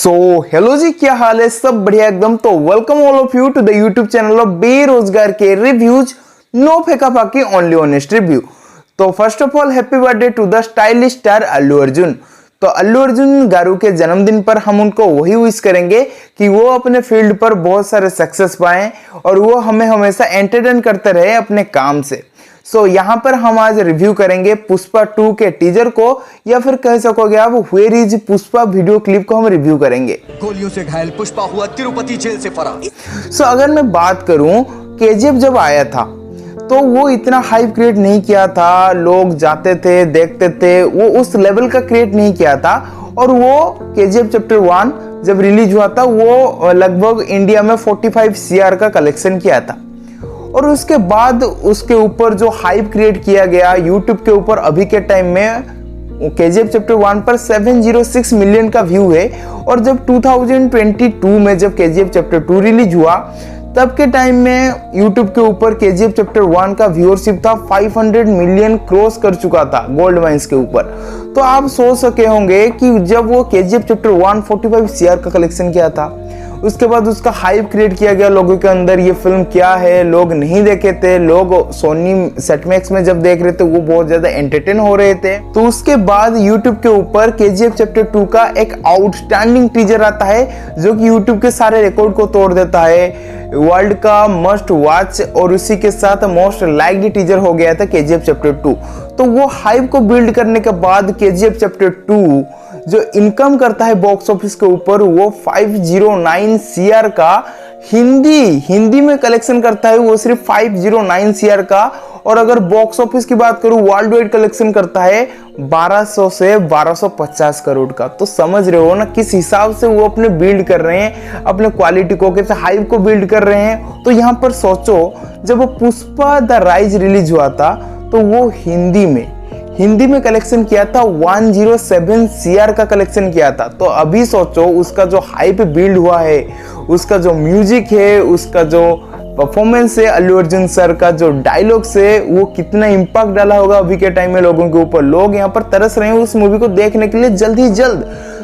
Hello जी, क्या हाल है? सब बढ़िया एकदम। तो welcome all of you to the YouTube channel of बेरोजगार के रिव्यूज, नो फेंका फाकी, ओनली ऑनेस्ट रिव्यू। तो first of all happy birthday to the stylish star Allu Arjun. तो अल्लू अर्जुन गारू के जन्मदिन पर हम उनको वही विश करेंगे कि वो अपने फील्ड पर बहुत सारे सक्सेस पाएं और वो हमें हमेशा एंटरटेन करते रहे अपने काम से। यहाँ पर हम आज रिव्यू करेंगे पुष्पा 2 के टीजर को, या फिर कह सकोगे आप where is Pushpa video clip को हम रिव्यू करेंगे। गोलियों से घायल पुष्पा हुआ तिरुपति जेल से फरार। अगर मैं बात करूं, केजीएफ जब आया था तो वो इतना हाइप क्रिएट नहीं किया था, लोग जाते थे देखते थे, वो उस लेवल का क्रिएट नहीं किया था। और वो केजीएफ चैप्टर 1 जब रिलीज हुआ था वो लगभग इंडिया में 45 CR का कलेक्शन किया था। और उसके बाद उसके ऊपर जो हाइप क्रिएट किया गया यूट्यूब के ऊपर, अभी के टाइम में केजीएफ चैप्टर 1 पर 706 मिलियन का व्यू है। और जब 2022 में जब केजीएफ चैप्टर 2 रिलीज हुआ तब के टाइम में यूट्यूब के ऊपर केजीएफ चैप्टर 1 का व्यूअरशिप था 500 मिलियन क्रॉस कर चुका था गोल्ड माइंस के ऊपर। तो आप सोच सके होंगे कि जब वो केजीएफ चैप्टर 1 45 CR का कलेक्शन किया था, उसके बाद उसका हाइप क्रिएट किया गया लोगों के अंदर, ये फिल्म क्या है, लोग नहीं देखे थे, लोग सोनी सेटमैक्स में जब देख रहे थे वो बहुत ज्यादा एंटरटेन हो रहे थे। तो उसके बाद यूट्यूब के ऊपर केजीएफ चैप्टर 2 का एक आउटस्टैंडिंग टीजर आता है जो कि यूट्यूब के सारे रिकॉर्ड को तोड़ देता है, वर्ल्ड का मस्ट वॉच और उसी के साथ मोस्ट लाइक्ड टीजर हो गया था केजीएफ चैप्टर 2। तो वो हाइप को बिल्ड करने के बाद केजीएफ चैप्टर 2 जो इनकम करता है बॉक्स ऑफिस के ऊपर वो 509 CR का हिंदी में कलेक्शन करता है, वो सिर्फ 509 CR का। और अगर बॉक्स ऑफिस की बात करूं वर्ल्ड वाइड कलेक्शन करता है 1200 से 1250 करोड़ का। तो समझ रहे हो ना किस हिसाब से वो अपने बिल्ड कर रहे हैं, अपने क्वालिटी को, कैसे हाइप को बिल्ड कर रहे हैं। तो यहाँ पर सोचो, जब वो पुष्पा द राइज रिलीज हुआ था तो वो हिंदी में कलेक्शन किया था 107 CR का कलेक्शन किया था। तो अभी सोचो उसका जो हाइप बिल्ड हुआ है, उसका जो म्यूजिक है, उसका जो परफॉर्मेंस है, अल्लू अर्जुन सर का जो डायलॉग्स है, वो कितना इम्पैक्ट डाला होगा अभी के टाइम में लोगों के ऊपर। लोग यहाँ पर तरस रहे हैं उस मूवी को देखने के लिए जल्द ही जल्द।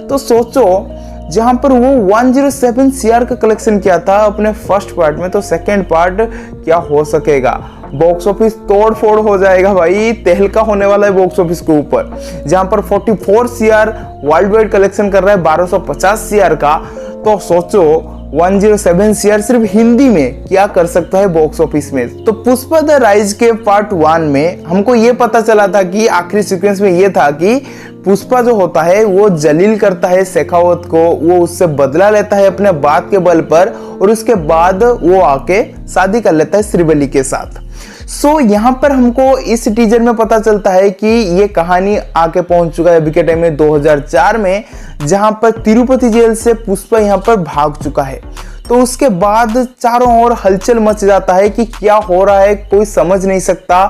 तो सोचो जहां पर वो 107 CR का कलेक्शन किया था अपने फर्स्ट पार्ट में, तो सेकेंड पार्ट क्या हो सकेगा? बॉक्स ऑफिस तोड़ फोड़ हो जाएगा भाई, तहलका होने वाला है बॉक्स ऑफिस के ऊपर। जहां पर 44 CR वर्ल्ड वाइड कलेक्शन कर रहा है 1250 CR का। तो सोचो 107 CR सिर्फ हिंदी में क्या कर सकता है बॉक्स ऑफिस में। तो पुष्पा द राइज के पार्ट 1 में हमको ये पता चला था कि आखिरी सीक्वेंस में ये था कि पुष्पा जो होता है वो जलील करता है शेखावत को, वो उससे बदला लेता है अपने बात के बल पर, और उसके बाद वो आके शादी कर लेता है श्रीवल्ली के साथ। यहाँ पर हमको इस टीजर में पता चलता है कि ये कहानी आके पहुंच चुका है अभी के टाइम में 2004 में, जहां पर तिरुपति जेल से पुष्पा यहाँ पर भाग चुका है। तो उसके बाद चारों ओर हलचल मच जाता है कि क्या हो रहा है, कोई समझ नहीं सकता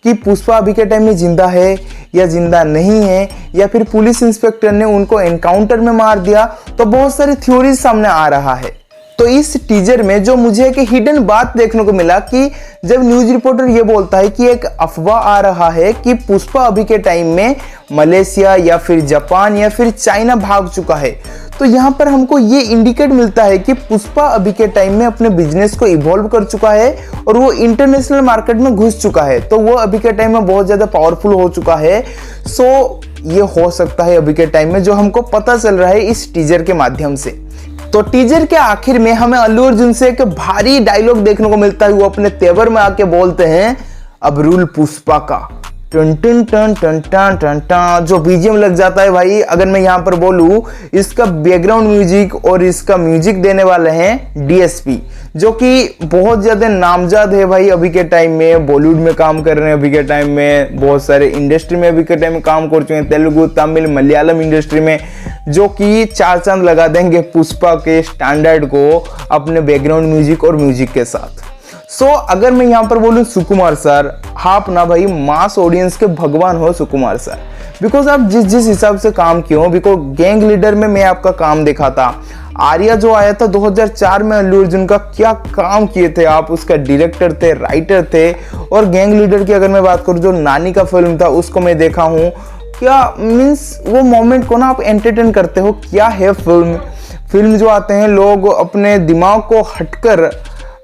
कि पुष्पा अभी के टाइम में जिंदा है या जिंदा नहीं है, या फिर पुलिस इंस्पेक्टर ने उनको एनकाउंटर में मार दिया। तो बहुत सारी थ्योरीज सामने आ रहा है। तो इस टीजर में जो मुझे एक हिडन बात देखने को मिला कि जब न्यूज रिपोर्टर ये बोलता है कि एक अफवाह आ रहा है कि पुष्पा अभी के टाइम में मलेशिया या फिर जापान या फिर चाइना भाग चुका है, तो यहाँ पर हमको ये इंडिकेट मिलता है कि पुष्पा अभी के टाइम में अपने बिजनेस को इवॉल्व कर चुका है और वो इंटरनेशनल मार्केट में घुस चुका है। तो वो अभी के टाइम में बहुत ज्यादा पावरफुल हो चुका है। ये हो सकता है अभी के टाइम में, जो हमको पता चल रहा है इस टीजर के माध्यम से। तो टीजर के आखिर में हमें अल्लू अर्जुन से एक भारी डायलॉग देखने को मिलता है। वो अपने तेवर में आके बोलते हैं, अब रूल पुष्पा का। टन टन टन टन टन टन टन जो बीजीएम लग जाता है भाई। अगर मैं यहाँ पर बोलूं, इसका बैकग्राउंड म्यूजिक और इसका म्यूजिक देने वाले हैं DSP, जो कि बहुत ज्यादा नामजाद है भाई अभी के टाइम में, बॉलीवुड में काम कर रहे हैं अभी के टाइम में, बहुत सारे इंडस्ट्री में अभी के टाइम में काम कर चुके हैं, तेलुगु, तमिल, मलयालम इंडस्ट्री में, जो कि चार चांद लगा देंगे पुष्पा के स्टैंडर्ड को अपने बैकग्राउंड म्यूजिक और म्यूजिक के साथ। अगर मैं यहाँ पर बोलूं सुकुमार सर, आप ना भाई मास ऑडियंस के भगवान हो सुकुमार सर, बिकॉज आप जिस हिसाब से काम किए हो, बिकॉज गैंग लीडर में मैं आपका काम देखा था, आर्या जो आया था 2004 में अल्लू अर्जुन का, क्या काम किए थे आप, उसका डायरेक्टर थे, राइटर थे। और गैंग लीडर की अगर मैं बात करूं, जो नानी का फिल्म था उसको मैं देखा हूं, क्या मीन्स वो मोमेंट को ना आप एंटरटेन करते हो, क्या है फिल्म फिल्म जो आते हैं लोग अपने दिमाग को हटकर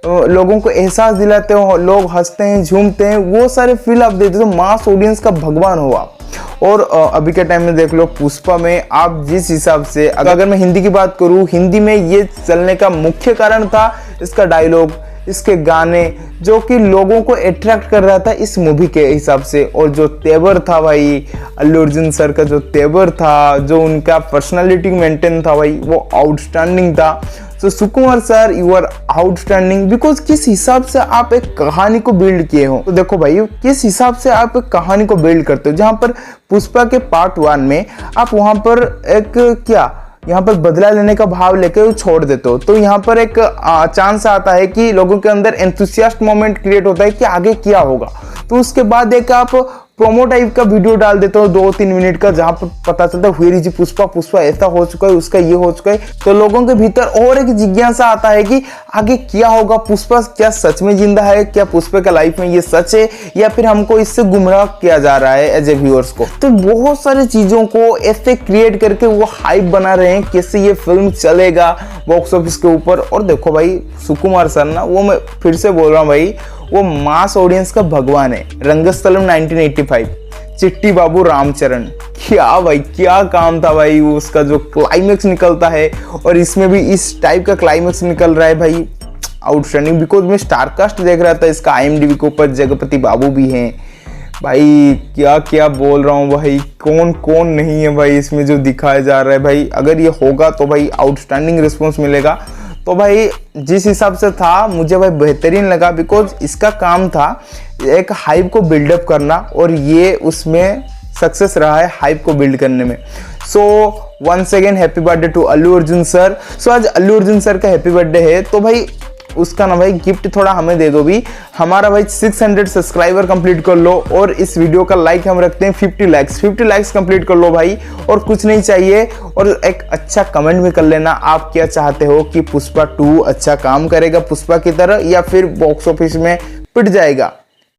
लोगों को एहसास दिलाते हो, लोग हंसते हैं, झूमते हैं, वो सारे फील आप देते हो, मास ऑडियंस का भगवान हो आप। और अभी के टाइम में देख लो पुष्पा में आप जिस हिसाब से, अगर मैं हिंदी की बात करूँ, हिंदी में ये चलने का मुख्य कारण था इसका डायलॉग, इसके गाने, जो कि लोगों को अट्रैक्ट कर रहा था इस मूवी के हिसाब से। और जो तेवर था भाई, अल्लू अर्जुन सर का जो तेवर था, जो उनका पर्सनालिटी मेंटेन था भाई, वो आउटस्टैंडिंग था। तो Sukumar sir, you are outstanding, because किस हिसाब से आप एक कहानी को बिल्ड किए हो। तो देखो भाई, किस हिसाब से आप एक कहानी को बिल्ड करते हो, जहां पर पुष्पा के पार्ट 1 में आप वहां पर एक यहाँ पर बदला लेने का भाव लेकर छोड़ देते हो, तो यहाँ पर एक चांस आता है कि लोगों के अंदर एंथुसियास्ट मोमेंट क्रिएट होता है कि आगे क्या होगा। तो उसके बाद एक आप प्रोमो टाइप का वीडियो डाल देते हो 2-3 मिनट का, जहां पर पता चलता है हुई जी पुष्पा ऐसा हो चुका है, उसका ये हो चुका है। तो लोगों के भीतर और एक जिज्ञासा आता है कि आगे क्या होगा, पुष्पा क्या सच में जिंदा है, क्या पुष्पा का लाइफ में ये सच है, या फिर हमको इससे गुमराह किया जा रहा है एज ए व्यूअर्स को। तो बहुत सारी चीजों को ऐसे क्रिएट करके वो हाइप बना रहे हैं कैसे ये फिल्म चलेगा बॉक्स ऑफिस के ऊपर। और देखो भाई, सुकुमार सर ना, वो मैं फिर से बोल रहा हूँ भाई, वो मास ऑडियंस का भगवान है। रंगस्थलम 1985, चिट्टी बाबू रामचरण, क्या भाई क्या काम था भाई, उसका जो क्लाइमेक्स निकलता है, और इसमें भी इस टाइप का क्लाइमेक्स निकल रहा है भाई, आउटस्टैंडिंग। बिकॉज मैं स्टारकास्ट देख रहा था इसका, IMDb के ऊपर जगपति बाबू भी हैं भाई, क्या क्या बोल रहा हूँ भाई, कौन कौन नहीं है भाई इसमें जो दिखाया जा रहा है भाई। अगर ये होगा तो भाई आउटस्टैंडिंग रिस्पॉन्स मिलेगा। तो भाई जिस हिसाब से था मुझे भाई बेहतरीन लगा, बिकॉज इसका काम था एक हाइप को बिल्डअप करना, और ये उसमें सक्सेस रहा है हाइप को बिल्ड करने में। So once again happy birthday to Allu Arjun sir. So आज अल्लू अर्जुन सर का हैप्पी बर्थडे है, तो भाई उसका ना भाई गिफ्ट थोड़ा हमें दे दो भी। हमारा भाई 600 सब्सक्राइबर कंप्लीट कर लो, और इस वीडियो का लाइक हम रखते हैं 50 लाइक्स कंप्लीट कर लो भाई, और कुछ नहीं चाहिए। और एक अच्छा कमेंट भी कर लेना, आप क्या चाहते हो कि पुष्पा 2 अच्छा काम करेगा पुष्पा की तरह, या फिर बॉक्स ऑफिस में पिट जाएगा।